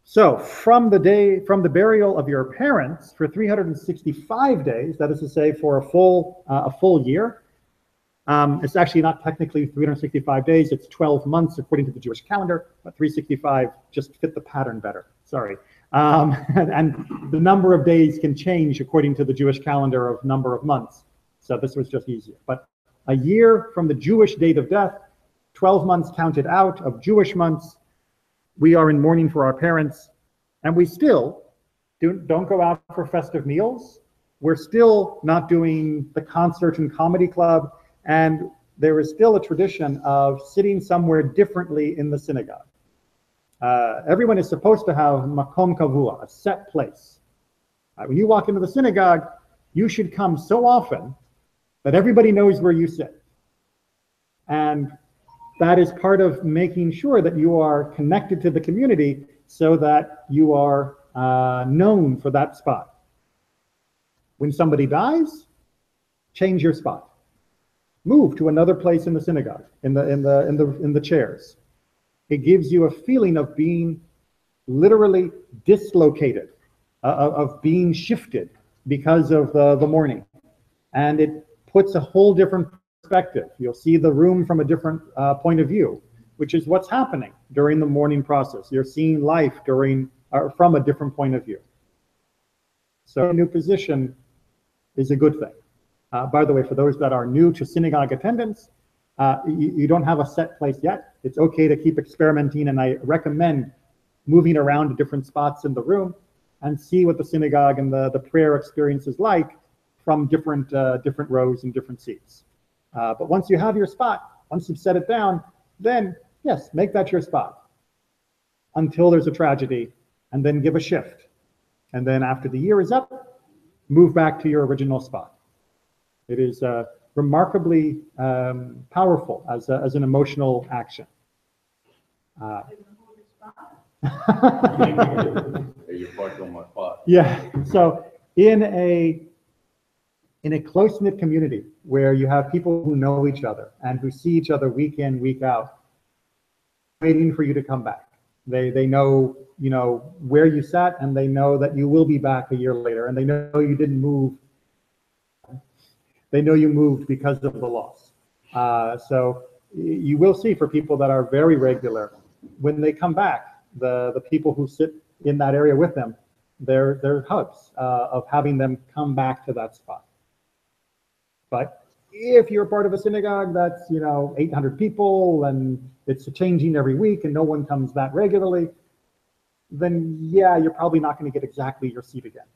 So from the burial of your parents for 365 days, that is to say for a full year, it's actually not technically 365 days, it's 12 months according to the Jewish calendar, but 365 just fit the pattern better, sorry. And the number of days can change according to the Jewish calendar of number of months. So this was just easier. But a year from the Jewish date of death, 12 months counted out of Jewish months, we are in mourning for our parents, and we still don't go out for festive meals. We're still not doing the concert and comedy club, and there is still a tradition of sitting somewhere differently in the synagogue. Everyone is supposed to have makom kavua, a set place. When you walk into the synagogue, you should come so often that everybody knows where you sit. And that is part of making sure that you are connected to the community so that you are known for that spot. When somebody dies, change your spot. Move to another place in the synagogue, in the chairs. It gives you a feeling of being literally dislocated, of being shifted because of the mourning. And it puts a whole different perspective. You'll see the room from a different point of view, which is what's happening during the mourning process. You're seeing life from a different point of view. So a new position is a good thing. By the way, for those that are new to synagogue attendance, you don't have a set place yet. It's okay to keep experimenting, and I recommend moving around to different spots in the room and see what the synagogue and the prayer experience is like from different rows and different seats. But once you have your spot, once you've set it down, then yes, make that your spot until there's a tragedy, and then give a shift. And then after the year is up, move back to your original spot. It is remarkably powerful as an emotional action.
You parked on my spot.
Yeah. So in a close-knit community where you have people who know each other and who see each other week in, week out, waiting for you to come back. They know, where you sat, and they know that you will be back a year later, and they know you didn't move. They know you moved because of the loss. So you will see for people that are very regular, when they come back, the people who sit in that area with them, they're hugs of having them come back to that spot. But if you're part of a synagogue that's 800 people and it's changing every week and no one comes that regularly, then yeah, you're probably not going to get exactly your seat again.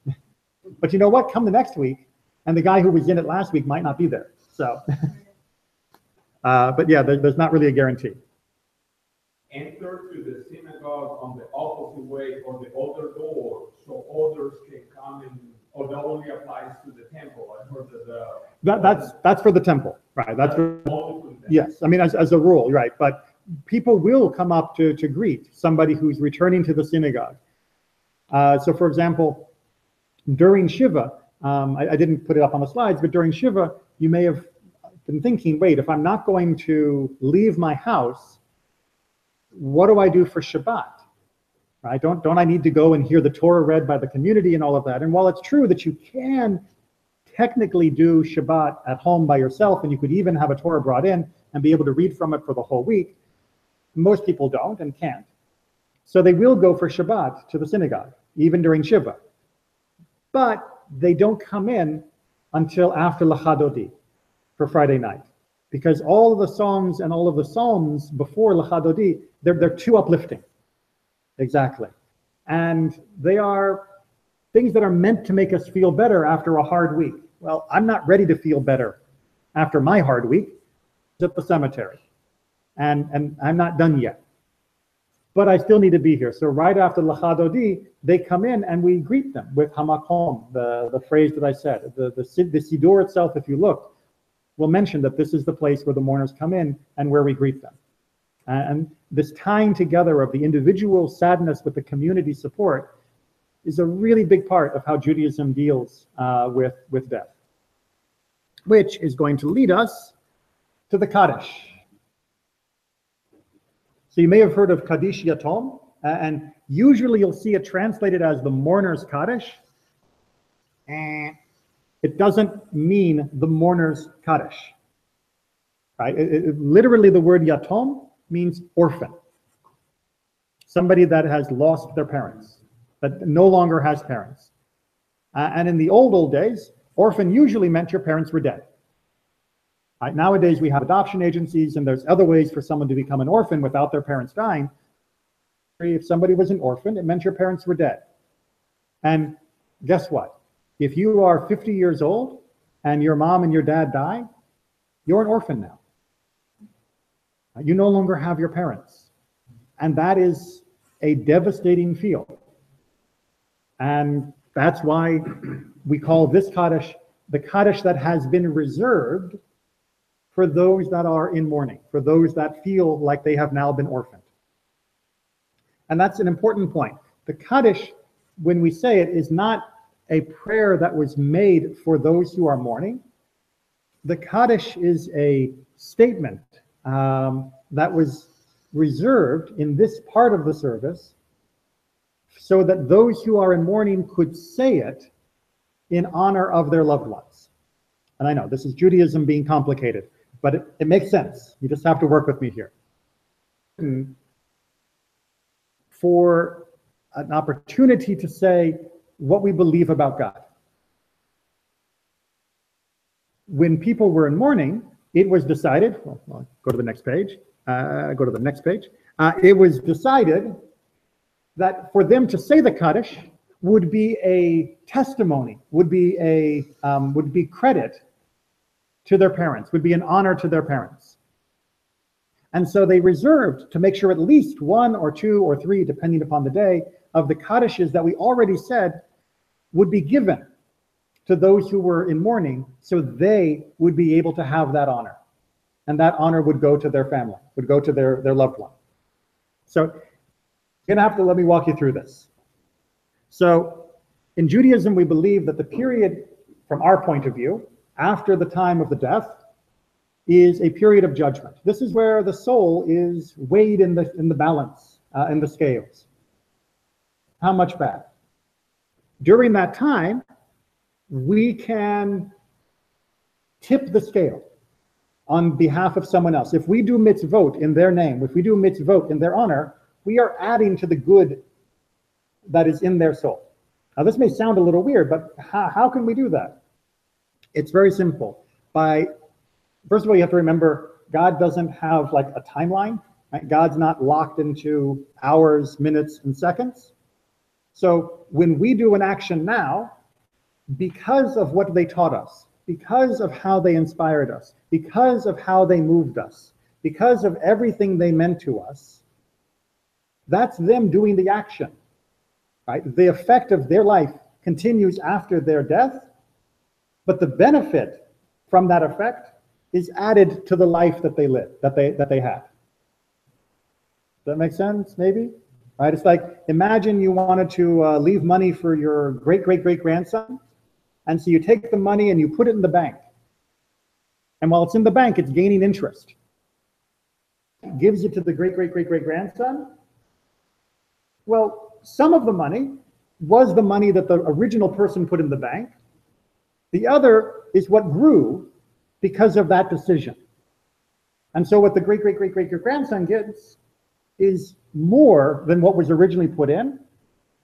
But you know what? Come the next week, and the guy who was in it last week might not be there. So, but yeah, there's not really a guarantee.
enter to the synagogue on the opposite way or the other door, so others can come in, or that only applies to the temple. I've heard that
That's for the temple, right? That's for,
only for the temple.
yes, I mean, as a rule, right? But people will come up to greet somebody who's returning to the synagogue. So for example, during Shiva, I didn't put it up on the slides, but during Shiva, you may have been thinking, wait, if I'm not going to leave my house, what do I do for Shabbat? Right? Don't I need to go and hear the Torah read by the community and all of that? And while it's true that you can technically do Shabbat at home by yourself, and you could even have a Torah brought in and be able to read from it for the whole week, most people don't and can't. So they will go for Shabbat to the synagogue, even during Shiva. But they don't come in until after L'chadodi for Friday night, because all of the songs and all of the psalms before L'chadodi, they're too uplifting. Exactly. And they are things that are meant to make us feel better after a hard week. Well, I'm not ready to feel better after my hard week. It's at the cemetery. And I'm not done yet. But I still need to be here. So right after L'chadodi, they come in and we greet them with Hamakom, the phrase that I said. The Siddur itself, if you look, will mention that this is the place where the mourners come in and where we greet them. And this tying together of the individual sadness with the community support is a really big part of how Judaism deals with death, which is going to lead us to the Kaddish. So you may have heard of Kaddish Yatom, and usually you'll see it translated as the mourner's Kaddish. It doesn't mean the mourner's Kaddish, right? Literally the word Yatom means orphan. Somebody that has lost their parents, that no longer has parents. And in the old days, orphan usually meant your parents were dead. Right, nowadays we have adoption agencies and there's other ways for someone to become an orphan without their parents dying. If somebody was an orphan, it meant your parents were dead. And guess what? If you are 50 years old and your mom and your dad die, you're an orphan now. You no longer have your parents. And that is a devastating feel. And that's why we call this Kaddish the Kaddish that has been reserved for those that are in mourning, for those that feel like they have now been orphaned. And that's an important point. The Kaddish, when we say it, is not a prayer that was made for those who are mourning. The Kaddish is a statement that was reserved in this part of the service so that those who are in mourning could say it in honor of their loved ones. And I know this is Judaism being complicated, but it makes sense. You just have to work with me here. For an opportunity to say what we believe about God. When people were in mourning, it was decided, well, go to the next page, it was decided that for them to say the Kaddish would be a testimony, would be credit to their parents, would be an honor to their parents. And so they reserved to make sure at least one or two or three, depending upon the day, of the Kaddishes that we already said would be given to those who were in mourning, so they would be able to have that honor. And that honor would go to their family, would go to their loved one. So you're gonna have to let me walk you through this. So in Judaism, we believe that the period, from our point of view, after the time of the death, is a period of judgment. This is where the soul is weighed in the balance, in the scales. How much bad? During that time, we can tip the scale on behalf of someone else. If we do mitzvot in their name, if we do mitzvot in their honor, we are adding to the good that is in their soul. Now this may sound a little weird, but how can we do that? It's very simple. First of all, you have to remember, God doesn't have like a timeline. Right? God's not locked into hours, minutes, and seconds. So when we do an action now, because of what they taught us, because of how they inspired us, because of how they moved us, because of everything they meant to us, That's them doing the action, right? The effect of their life continues after their death, but the benefit from that effect is added to the life that they live, that they had. Does that make sense, maybe? Right? It's like, imagine you wanted to leave money for your great-great-great-grandson, and so you take the money and you put it in the bank. And while it's in the bank, it's gaining interest. It gives it to the great-great-great-great-grandson. Well, some of the money was the money that the original person put in the bank. The other is what grew because of that decision. And so what the great-great-great-great-grandson gets is more than what was originally put in,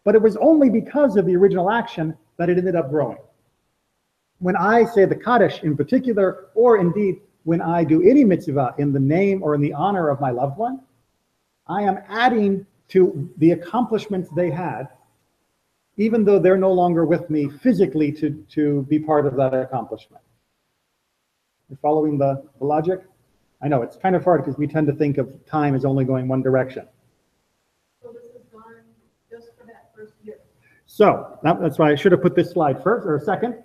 but it was only because of the original action that it ended up growing. When I say the Kaddish in particular, or indeed when I do any mitzvah in the name or in the honor of my loved one, I am adding to the accomplishments they had, even though they're no longer with me physically to be part of that accomplishment. You're following the logic? I know it's kind of hard because we tend to think of time as only going one direction.
So this is done just for that first year.
So that's why I should have put this slide first or second.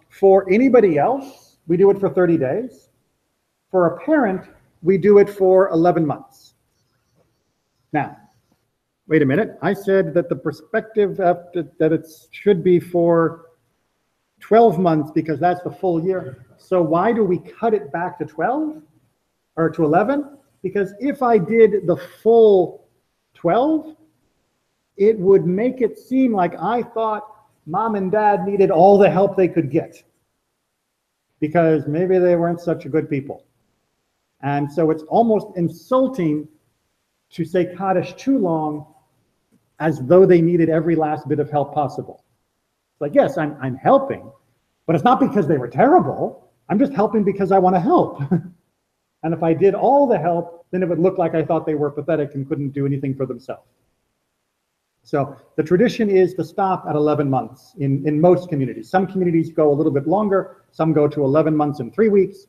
For anybody else, we do it for 30 days. For a parent, we do it for 11 months. Now, wait a minute. I said that the perspective that it should be for 12 months because that's the full year. So why do we cut it back to 12 or to 11? Because if I did the full 12, it would make it seem like I thought mom and dad needed all the help they could get because maybe they weren't such good people. And so it's almost insulting to say Kaddish too long as though they needed every last bit of help possible. It's like, yes, I'm helping, but it's not because they were terrible. I'm just helping because I want to help. And if I did all the help, then it would look like I thought they were pathetic and couldn't do anything for themselves. So the tradition is to stop at 11 months in most communities. Some communities go a little bit longer. Some go to 11 months and 3 weeks.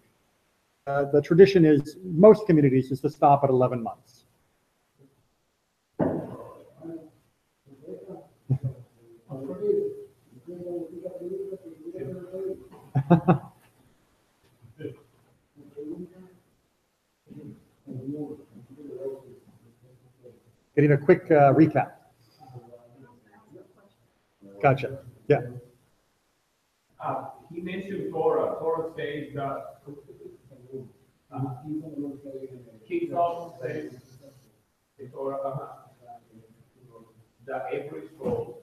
The tradition is, most communities, is to stop at 11 months. Getting a quick recap. Gotcha. Yeah.
He mentioned Torah. Torah says that King Solomon says in Torah that every soul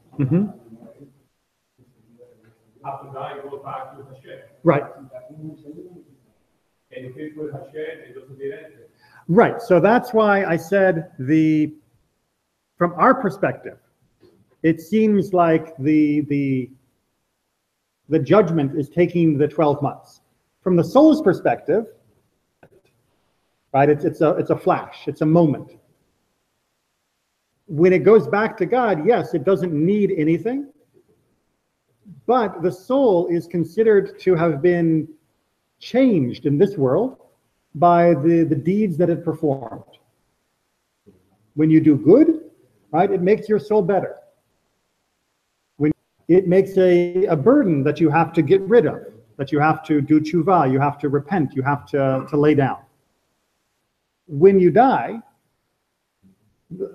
after dying goes back to Hashem.
Right.
And if it's with Hashem, it doesn't need anything.
Right. So that's why I said from our perspective, it seems like the judgment is taking the 12 months. From the soul's perspective, right? It's a flash. It's a moment. When it goes back to God, yes, it doesn't need anything, but the soul is considered to have been changed in this world by the deeds that it performed. When you do good, right, it makes your soul better. When it makes a burden that you have to get rid of, that you have to do tshuva, you have to repent, you have to lay down. When you die,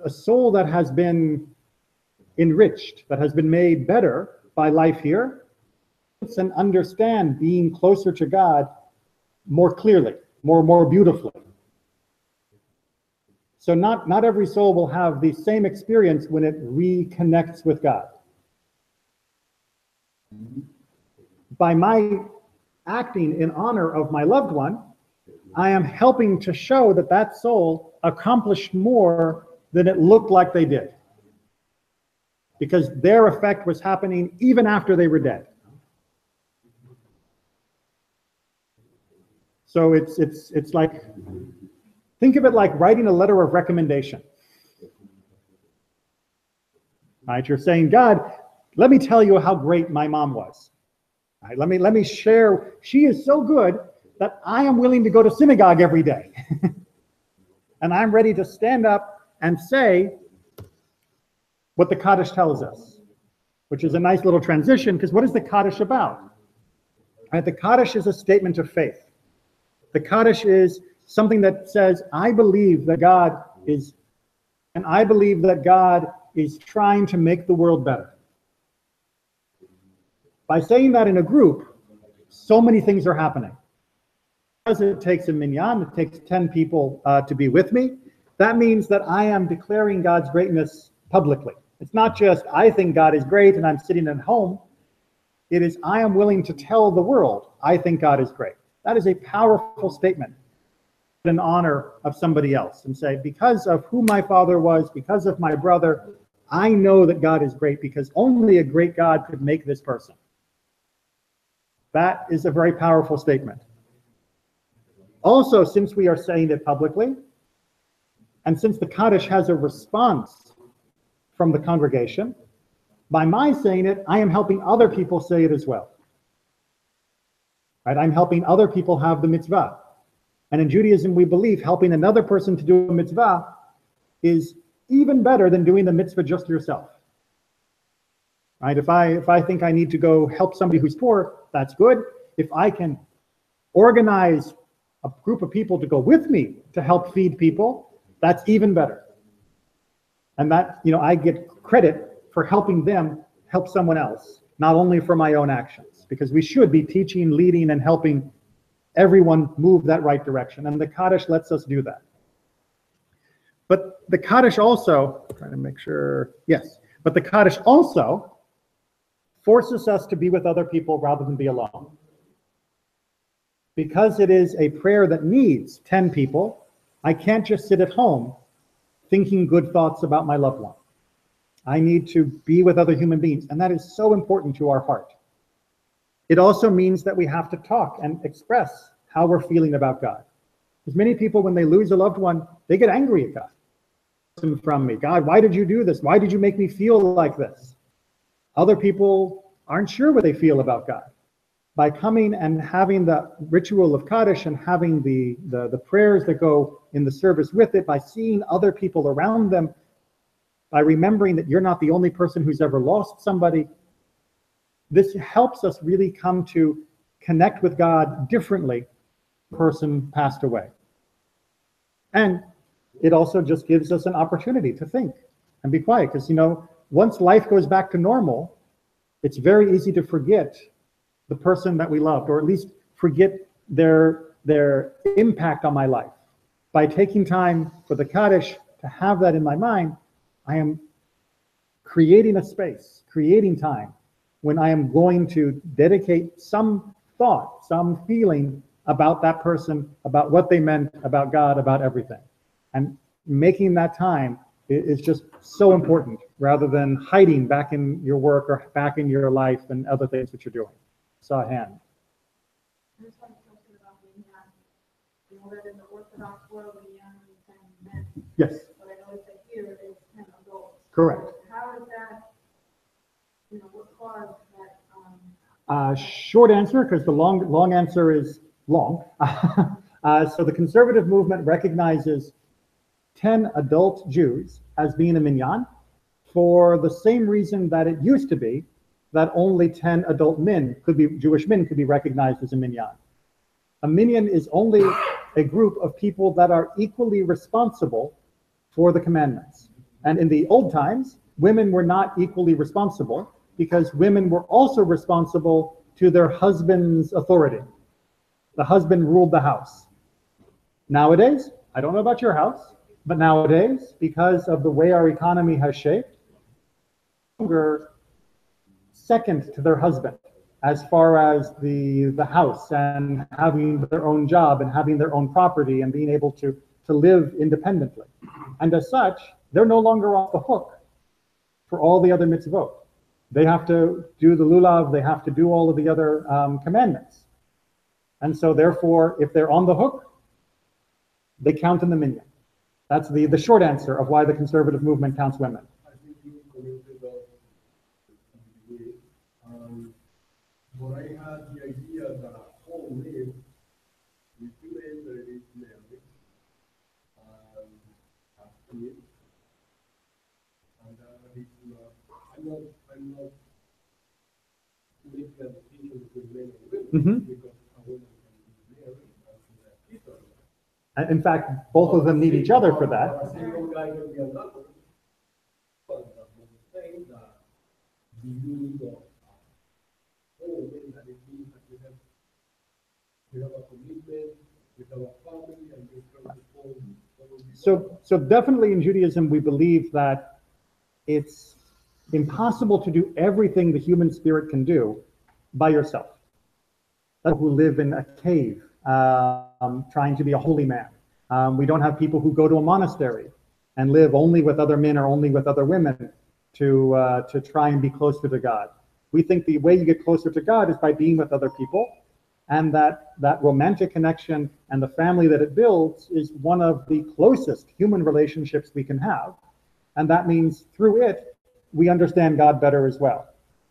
a soul that has been enriched, that has been made better by life here, and understand being closer to God more clearly, more beautifully. So not every soul will have the same experience when it reconnects with God. By my acting in honor of my loved one, I am helping to show that that soul accomplished more than it looked like they did, because their effect was happening even after they were dead. So it's like, think of it like writing a letter of recommendation. Right? You're saying, God, let me tell you how great my mom was. Right? Let me share. She is so good that I am willing to go to synagogue every day. And I'm ready to stand up and say what the Kaddish tells us, which is a nice little transition, because what is the Kaddish about? Right, the Kaddish is a statement of faith. The Kaddish is something that says, I believe that God is, and I believe that God is trying to make the world better. By saying that in a group, so many things are happening. Because it takes a minyan, it takes 10 people to be with me, that means that I am declaring God's greatness publicly. It's not just, I think God is great and I'm sitting at home. It is, I am willing to tell the world, I think God is great. That is a powerful statement in honor of somebody else, and say, because of who my father was, because of my brother, I know that God is great, because only a great God could make this person. That is a very powerful statement. Also, since we are saying it publicly, and since the Kaddish has a response from the congregation, by my saying it, I am helping other people say it as well. Right? I'm helping other people have the mitzvah. And in Judaism, we believe helping another person to do a mitzvah is even better than doing the mitzvah just yourself. Right? If I think I need to go help somebody who's poor, that's good. If I can organize a group of people to go with me to help feed people, that's even better. And that, I get credit for helping them help someone else, not only for my own actions, because we should be teaching, leading, and helping everyone move that right direction. And the Kaddish lets us do that. But the Kaddish also, trying to make sure, yes, but the Kaddish also forces us to be with other people rather than be alone. Because it is a prayer that needs 10 people, I can't just sit at home thinking good thoughts about my loved one. I need to be with other human beings, and that is so important to our heart. It also means that we have to talk and express how we're feeling about God. Because many people, when they lose a loved one, they get angry at God. From me, God, why did you do this? Why did you make me feel like this? Other people aren't sure what they feel about God. By coming and having the ritual of Kaddish and having the prayers that go in the service with it, by seeing other people around them, by remembering that you're not the only person who's ever lost somebody, this helps us really come to connect with God differently when the person passed away. And it also just gives us an opportunity to think and be quiet, because, once life goes back to normal, it's very easy to forget the person that we loved, or at least forget their impact on my life. By taking time for the Kaddish to have that in my mind, I am creating a space, creating time when I am going to dedicate some thought, some feeling about that person, about what they meant, about God, about everything. And making that time is just so important, rather than hiding back in your work or back in your life and other things that you're doing. Saw a hand.
I just want to talk about minyan. You know that in the Orthodox world, minyan is 10 men.
Yes.
But I noticed that here it's 10 adults.
Correct.
So how is that, what caused that?
Short answer, because the long answer is long. So the conservative movement recognizes 10 adult Jews as being a minyan, for the same reason that it used to be that only 10 adult men Jewish men could be recognized as a minyan. A minyan is only a group of people that are equally responsible for the commandments. And in the old times, women were not equally responsible, because women were also responsible to their husband's authority. The husband ruled the house. Nowadays, I don't know about your house, but nowadays, because of the way our economy has shaped, longer second to their husband as far as the house and having their own job and having their own property and being able to live independently. And as such, they're no longer off the hook for all the other mitzvot. They have to do the lulav, they have to do all of the other commandments. And so therefore, if they're on the hook, they count in the minyan. That's the short answer of why the conservative movement counts women.
I think you commented but I had the idea that a whole live, if you enter this marriage and have kids, but it's not, I'm not making a distinction between men and women because a woman can be married and she has kids or not.
In fact, both of them need each other for that.
A single guy can be another. But I'm saying that the unit of all men that it means that we have a commitment, we have a family, and we try to follow.
So definitely in Judaism, we believe that it's impossible to do everything the human spirit can do by yourself. People who live in a cave trying to be a holy man. We don't have people who go to a monastery and live only with other men or only with other women to try and be closer to God. We think the way you get closer to God is by being with other people, and that romantic connection and the family that it builds is one of the closest human relationships we can have. And that means through it, we understand God better as well.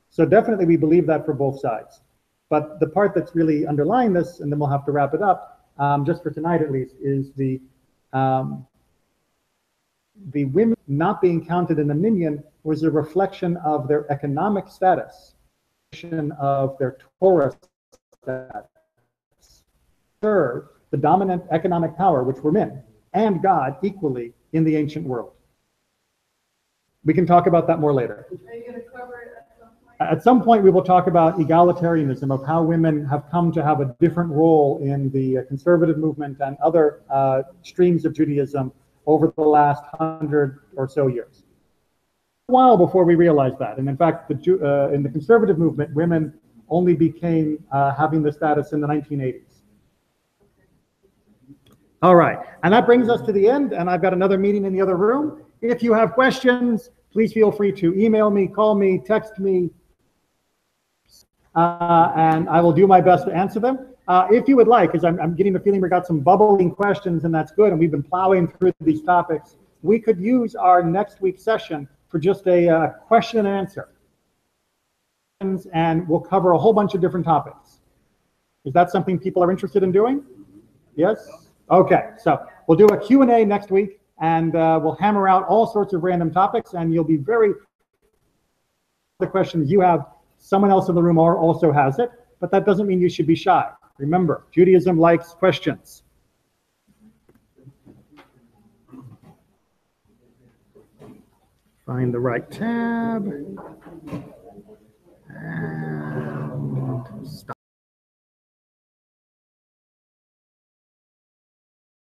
So definitely we believe that for both sides. But the part that's really underlying this, and then we'll have to wrap it up, just for tonight at least, is the women not being counted in the minyan was a reflection of their economic status, of their Torah status, serve the dominant economic power, which were men, and God equally in the ancient world. We can talk about that more later.
Are you going to cover it at some point?
At some point, we will talk about egalitarianism, of how women have come to have a different role in the conservative movement and other streams of Judaism over the last 100 or so years. A while before we realized that. And in fact, in the conservative movement, women only became having the status in the 1980s. All right, and that brings us to the end, and I've got another meeting in the other room. If you have questions, please feel free to email me, call me, text me, and I will do my best to answer them. If you would like, because I'm getting the feeling we got some bubbling questions, and that's good, and we've been plowing through these topics, we could use our next week's session for just a question and answer. And we'll cover a whole bunch of different topics. Is that something people are interested in doing? Yes? Okay, so we'll do a Q&A next week, and we'll hammer out all sorts of random topics, and you'll be the questions you have, someone else in the room also has it, but that doesn't mean you should be shy. Remember, Judaism likes questions. Find the right tab. And stop.